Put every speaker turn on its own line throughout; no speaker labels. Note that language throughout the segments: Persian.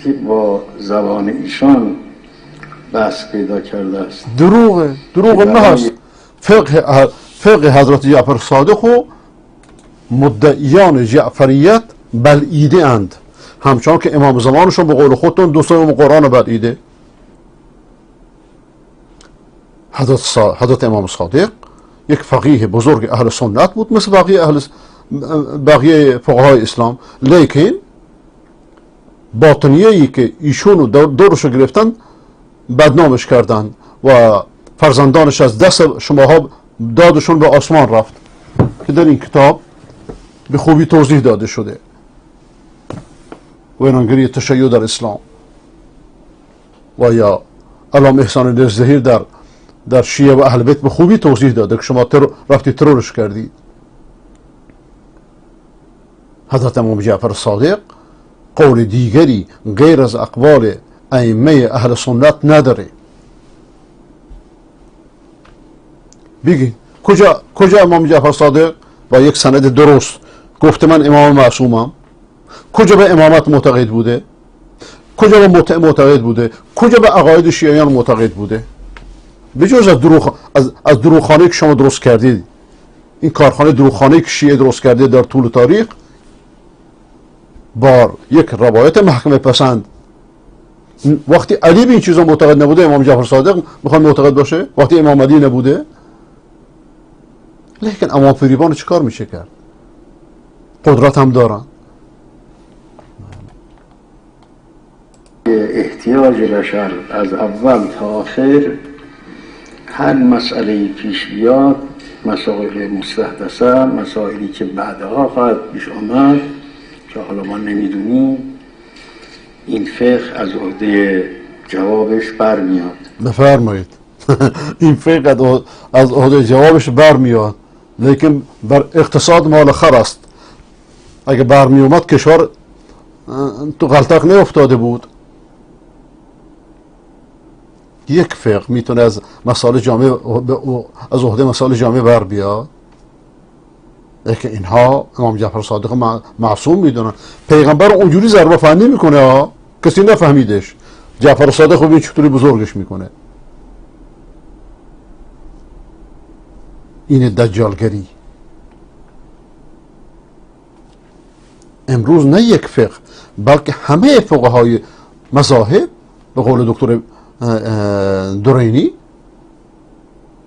که با زبان ایشان بحث پیدا کرده است.
دروغ نه هست. فقه حضرت جعفر صادق و مدعیان جعفریت بلعیده اند، همچنان که امام زمانشون به قول خودتون دوستان قرآن بلعیده. حضرت امام صادق یک فقیه بزرگ اهل سنت بود مثل بقیه فقهای اسلام، لیکن باطنیه‌ای که ایشونو دورشو گرفتن بدنامش کردن و فرزندانش از دست شماها دادشون به آسمان رفت که در این کتاب به خوبی توضیح داده شده. ویرانگری تشیع در اسلام و یا علامه احسان الظهیر در شیعه و اهل بیت به خوبی توضیح داده که شما رفتی ترورش کردید. حضرت امام جعفر صادق قول دیگری غیر از اقوال ائمه اهل سنت نداره. بگین کجا امام جعفر صادق با یک سند درست گفته من امام معصومم؟ کجا به امامت معتقد بوده؟ کجا به متع معتقد بوده؟ کجا به عقاید شیعیان معتقد بوده؟ بجز از دروغخانه که شما درست کردید، این کارخانه دروغخانه که شیعه درست کرده در طول تاریخ، بار یک روایت محکمه پسند. وقتی علی به این چیزا معتقد نبوده امام جعفر صادق میخواد معتقد باشه؟ وقتی امام علی نبوده؟ لیکن امام فریبان چه کار میشه کرد؟ قدرت هم دارن.
احتیاج بشر از اول تا آخر هر مسئله پیش بیاد، مسائل مستحدثه، مسائلی که بعدها خواهد پیش آمد که حالا ما نمیدونیم، این فقه از عهده جوابش برمیاد.
بفرمایید. این فقه از عهده جوابش برمیاد، لیکن بر اقتصاد مال خر است. اگه برمی اومد کشور تو غلطق نیفتاده بود. یک فقه میتونه از مسائل جامعه از عهده مسائل جامعه بر بیاد، لیکن اینها امام جعفر صادق معصوم میدونن. پیغمبر اونجوری ضربه فنی میکنه کسی نفهمیدش. جعفر صادق رو ببین چطوری بزرگش میکنه. این دجالگری. امروز نه یک فقه بلکه همه فقهای مذاهب به قول دکتر درینی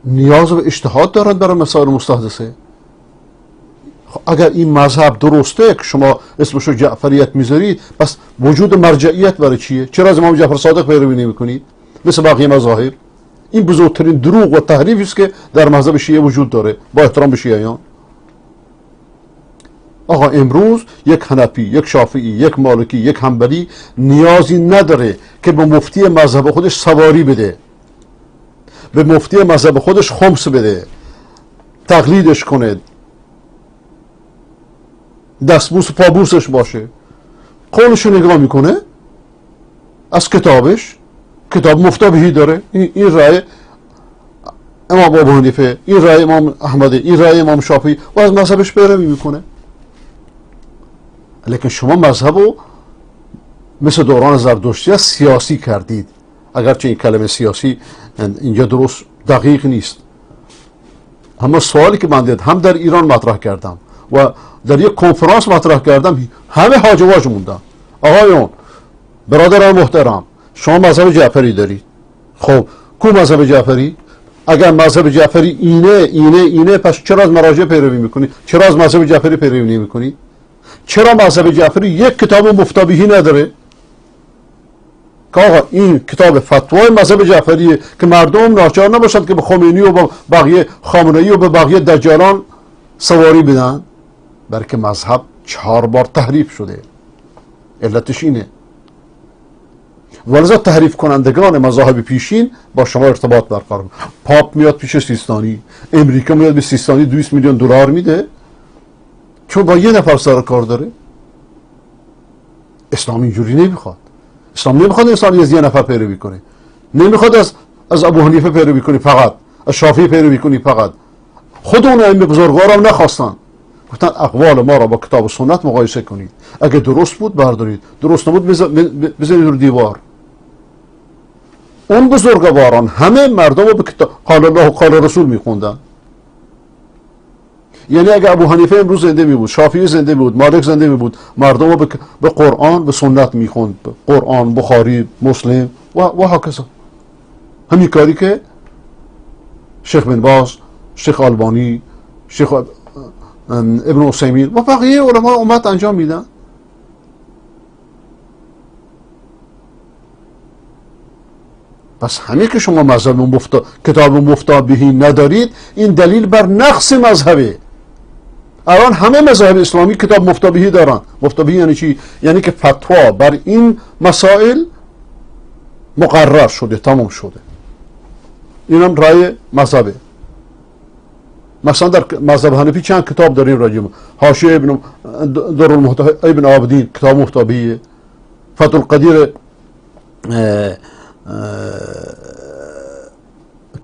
نیاز به اجتهاد دارند برای مسائل مستحدثه. اگر این مذهب درسته که شما اسمشو جعفریت میذارید، پس وجود مرجعیت برای چیه؟ چرا از امام جعفر صادق پیروی نمیکنید مثل بقیه مذاهب؟ این بزرگترین دروغ و تحریفی است که در مذهب شیعه وجود داره، با احترام به شیعیان. آقا امروز یک حنفی، یک شافعی، یک مالکی، یک حنبلی نیازی نداره که به مفتی مذهب خودش سواری بده، به مفتی مذهب خودش خمس بده، تقلیدش کنه، دستبوس پابوسش باشه. قولش رو نگاه میکنه از کتابش، کتاب مفتابهی داره، این رأی امام ابو حنیفه، این رأی امام احمد، این رأی امام شافعی، و از مذهبش پیروی میکنه. لیکن شما مذهب رو مثل دوران زردشتی سیاسی کردید، اگرچه این کلمه سیاسی اینجا درست دقیق نیست. اما سوالی که من دید هم در ایران مطرح کردم و در یک کنفرانس مطرح کردم، همه هاج و واج موندن. آقایون برادران محترم، شما مذهب جعفری دارید، خب کو مذهب جعفری؟ اگر مذهب جعفری اینه پس چرا از مراجع پیروی میکنید؟ چرا از مذهب جعفری پیروی نمیکنید؟ چرا مذهب جعفری یک کتاب مفتابهی نداره؟ که آقا این کتاب فتوای مذهب جعفریه که مردم ناچار نباشند که به خمینی و به بقیه خامنه‌ای و به بقیه دجالان سواری بدن، بلکه مذهب 4 بار تحریف شده. علتش اینه. ولذا تحریف کنندگان مذاهب پیشین با شما ارتباط برقرار می‌کنن. پاپ میاد پیش سیستانی، امریکا میاد به سیستانی 200 میلیون دلار میده چون با یه نفر سر کار داره. اسلام اینجوری نمیخواد. اسلام نمیخواد انسانی از یه نفر پیروی کنه. نمیخواد از ابو حنیفه پیروی کنی فقط، از شافعی پیروی کنی فقط. خود اون ائمه بزرگوار هم نخواستن. گفتن اقوال ما را با کتاب و سنت مقایسه کنید، اگه درست بود بردارید، درست نبود بزنید رو دیوار. اون بزرگواران همه مردم رو به کتاب قال الله و قال رسول میخوندن. یعنی اگه ابو حنیفه امروز زنده می بود، شافعی زنده می بود، مالک زنده می بود، مردم رو به قرآن به سنت میخوند، قرآن، بخاری، مسلم و هکذا. همین کاری که شیخ بن باز، شیخ آلبانی، شیخ ابن عثیمین و بقیه علما امت انجام میدن. پس همه که شما مذهب کتاب مفتا بهی ندارید، این دلیل بر نقص مذهبه. الان همه مذاهب اسلامی کتاب مفتا بهی دارن. مفتا بهی یعنی چی؟ یعنی که فتوا بر این مسائل مقرر شده، تمام شده. اینم رأی مذهبه. مثلا در مذهب حنفی چند کتاب داریم راجع حاشیه ابن ابن عابدین کتاب مفتا بهیه، فتح القدیر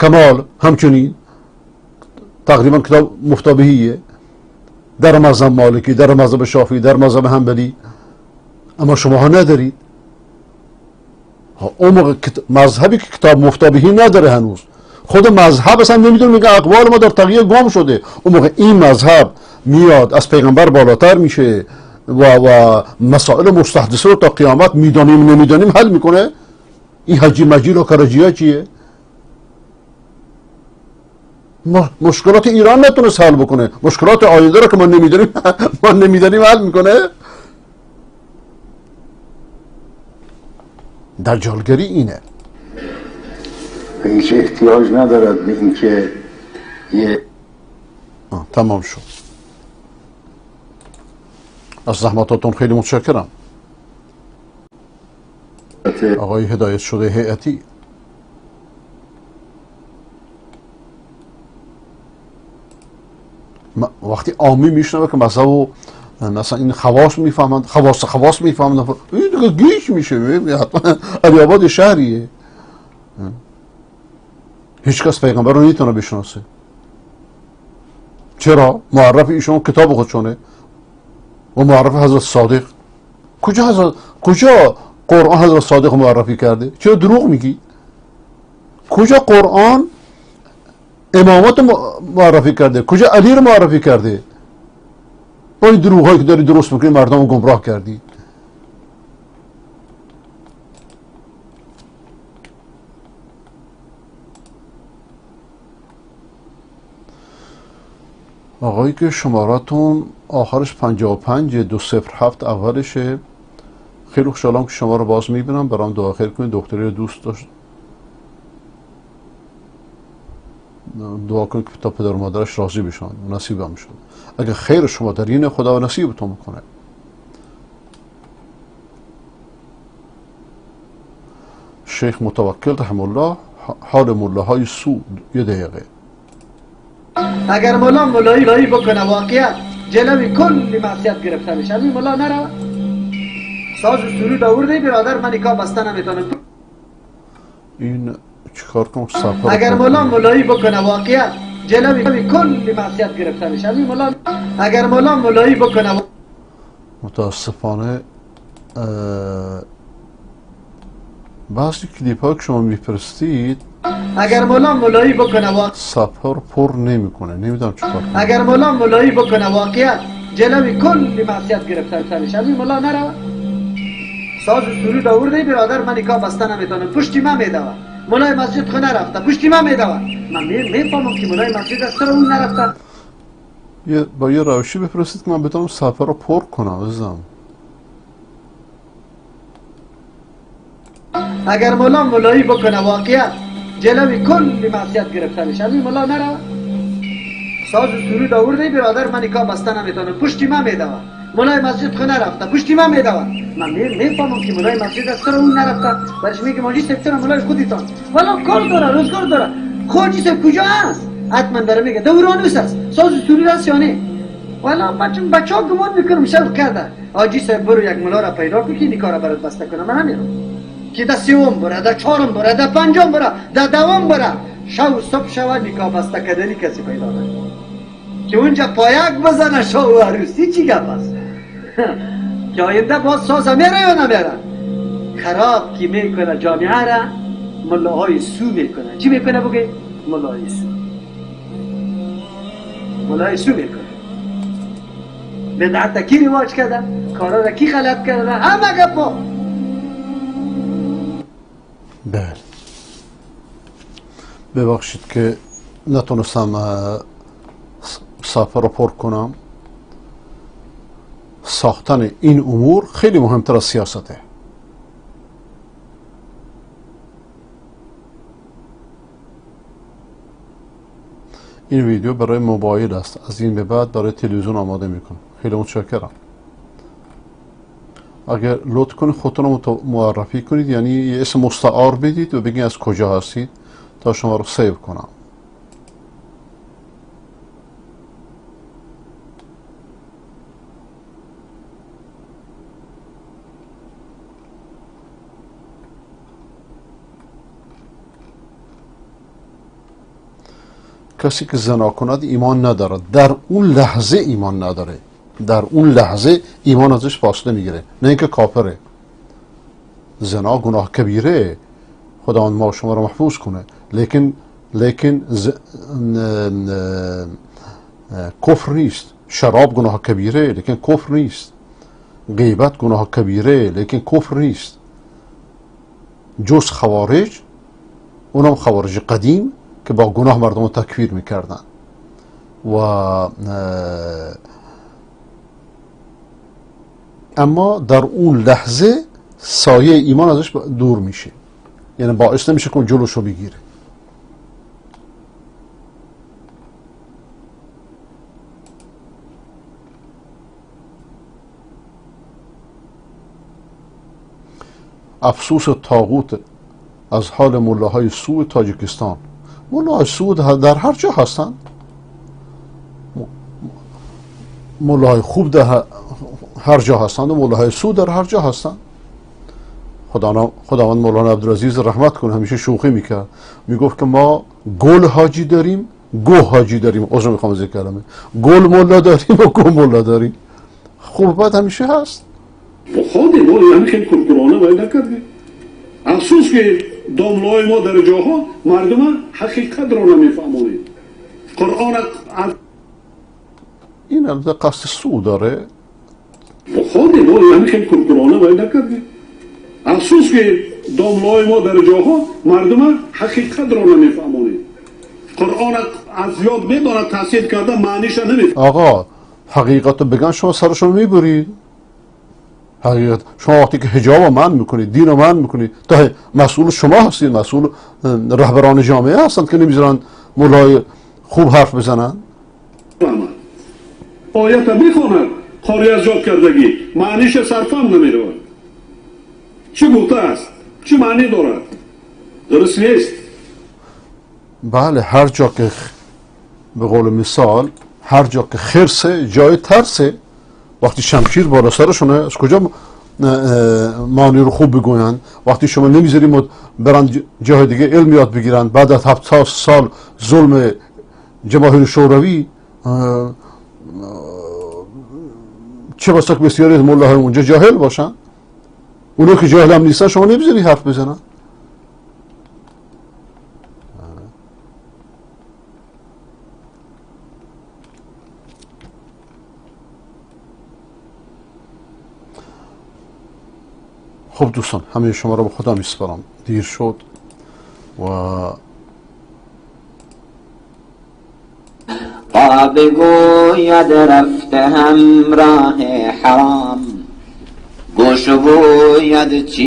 کمال همچنین تقریبا کتاب مفتا بهیه، در مذهب مالکی، در مذهب شافعی، در مذهب حنبلی. اما شما ها ندارید. اون موقع مذهبی که کتاب مفتا بهی نداره هنوز، خود مذهب اصلا نمیدونه، میگه اقوال ما در تغییر گم شده. اون موقع این مذهب میاد از پیغمبر بالاتر میشه و مسائل مستحدثه رو تا قیامت میدانیم نمیدانیم حل میکنه. این حجی مجیل و کرجیه چیه؟ مشکلات ایران نتونست حل بکنه، مشکلات آینده رو که ما نمیدانیم حل میکنه. دجالگری اینه.
هیچ احتیاج ندارد به اینکه
تمام شد. از زحماتاتون خیلی متشکرم. آقای هدایت شده هیئتی. وقتی عامی میشنوه که مثلا مثلا این خواص میفهمند، خواص میفهمند، این دیگه گیج میشه. حتما علی آباد شهریه، هیچ کس پیغمبر رو نمیتونه بشناسه. چرا؟ معرف ایشون کتاب خودشونه و معرف حضرت صادق. کجا قرآن حضرت صادق معرفی کرده؟ چرا دروغ میگی؟ کجا قرآن امامت معرفی کرده؟ کجا علی رو معرفی کرده؟ با این دروغ هایی که داری درست میکنی مردم رو گمراه کردی. آقایی که شماراتون آخرش 55 207 اولشه، خیلی خوشحالم که شما رو باز میبینم. برام دعا خیر کنید. دکتری رو دوست داشت، دعا کنید که تا پدر و مادرش راضی بشن و نصیبم شد. اگه خیر شما در اینه خدا نصیبتون میکنه. شیخ متوکل رحمه الله، حال ملاهای سود. یه دقیقه.
اگر مولا مولایی بکنه واقعا جلوی کل معصیت گرفته میشه. این مولا نره ساز سرود آورده برادر من نکاح بسته نمیتونم.
این چیکار کنم؟ سفر
اگر مولا مولایی بکنه واقعا جلوی کل معصیت گرفته میشه. این مولا اگر مولا مولایی بکنه
متاسفانه بعضی کلیپ ها که شما میفرستید
اگر مولا مولایی بکنه واقعا
صفحه رو پر نمیکنه، نمیدونم چیکار کنم.
اگر مولا مولایی بکنه واقعا جلوی کل معصیت گرفته میشه. این مولا نره ساز سرود آورده برادر من نکاح بسته نمیتونم. پشتی من میدوه. مولای مسجد خونه رفته پشتی من میدوه. من میفهمم که مولای مسجد از سر اون نرفته.
با یه روشی بفرستید که من بتونم صفحه رو پر کنم عزیزم.
اگر مولا مولایی بکنه واقعا جلوی کل معصیت گرفته میشه. این مولا نره ساز سرود آورده برادر من نکاح بسته نمیتونم. پشتی من میدوه. مولای مسجد خونه رفته پشتی من میدوه. من میفهمم که مولای مسجد از سر اون نرفته. برش میگه ماجی سپتر مولای خودتان والا کار داره، روزگار داره. خودی سپ کجا هست؟ حتما داره میگه دورانوس است، ساز سرود است یا نه؟ والا بچه ها گمان میکنم شب کرده آجی سپ برو یک مولا را پیدا کن که نکاح را برات بسته کنه. من نمیرم که در سوم بره، در چهارم بره، در پنجم بره، در دوم بره، شب صبح شود نکاح بسته کردنی کسی پیدا نکنه. که اونجا پایک بزنه شاه و عروسی چی گپ است؟ که آینده باز سازه میره یا نمیره؟ خراب کی میکنه جامعه را؟ ملاهای سو میکنه. چی میکنه بگه؟ ملاهای سو. ملاهای سو میکنه. بدعت کی رواج کرده؟ کارا را کی غلط کرده؟ همه گپا.
بله. ببخشید که نتونستم صفحه رو پر کنم. ساختن این امور خیلی مهمتر از سیاسته. این ویدیو برای موبایل است. از این به بعد برای تلویزیون آماده میکنم. خیلی متشکرم. اگر لطف کنید خودتون رو معرفی کنید، یعنی یه اسم مستعار بدید و بگید از کجا هستید تا شما رو سیو کنم. کسی که زنا کند ایمان ندارد، در اون لحظه ایمان نداره، در اون لحظه ایمان ازش فاصله میگیره، نه اینکه کافره. زنا گناه کبیره، خداوند ما شما رو محفوظ کنه، لیکن کفر نیست. شراب گناه کبیره لیکن کفر نیست. غیبت گناه کبیره لیکن کفر نیست. جز خوارج، اونم خوارج قدیم که با گناه مردم رو تکفیر میکردن و اما در اون لحظه سایه ایمان ازش دور میشه، یعنی باعث نمیشه که اون جلوشو بگیره. افسوس طاغوت از حال ملاهای سو تاجیکستان. ملاهای سو در هر جا هستن، ملاهای خوب در هر جا هستند و ملاهای سو در هر جا هستند. خداوند مولانا عبدالعزیز رحمت کنه همیشه شوخی میکرد، میگفت که ما گل حاجی داریم، گو حاجی داریم. عذر میخوام از این کلمه، گل مولا داریم و گو مولا داریم. خوب بعد همیشه هست.
خود ما یعنی خیلی کرکرانه باید نکردیم. افسوس که داملای ما در جاها مردم حقیقت را نمیفهمونید. قرآن از
این البته قصد سو داره.
خود ما یعنی خیلی کرکرانه باید نکردیم. افسوس که داملای ما در جاها مردم حقیقت را نمیفهمونید. قرآن از یاد بداند تحصیل کرده معنیش نمیفهمونید.
آقا حقیقت رو بگن شما سرشون میبرید. حقیقت شما وقتی که حجاب رو منع میکنید، دین رو منع میکنید، تا مسئول شما هستید، مسئول رهبران جامعه هستند که نمیذارن مولای خوب حرف بزنن.
آیت میخواند خاری از جاد کردگی معنیش صرفا نمیرود. چه گفته است؟ چه معنی دارد؟ درست نیست.
بله، هر جا که به قول مثال هر جا که خرسه جای ترسه. وقتی شمشیر بالا سرشونه از کجا معنی رو خوب بگوین؟ وقتی شما نمیذاریم برن جای دیگه علم یاد بگیرن، بعد از 70 سال ظلم جماهیر شوروی، چه بسا که بسیاری از ملاهای اونجا جاهل باشن. اونو که جاهل هم نیستن شما نمیذاری حرف بزنن. خب دوستان، همه شما رو به خدا میسپارم، دیر شد و
بگوید رفته همراه حرام، گوش گوید چی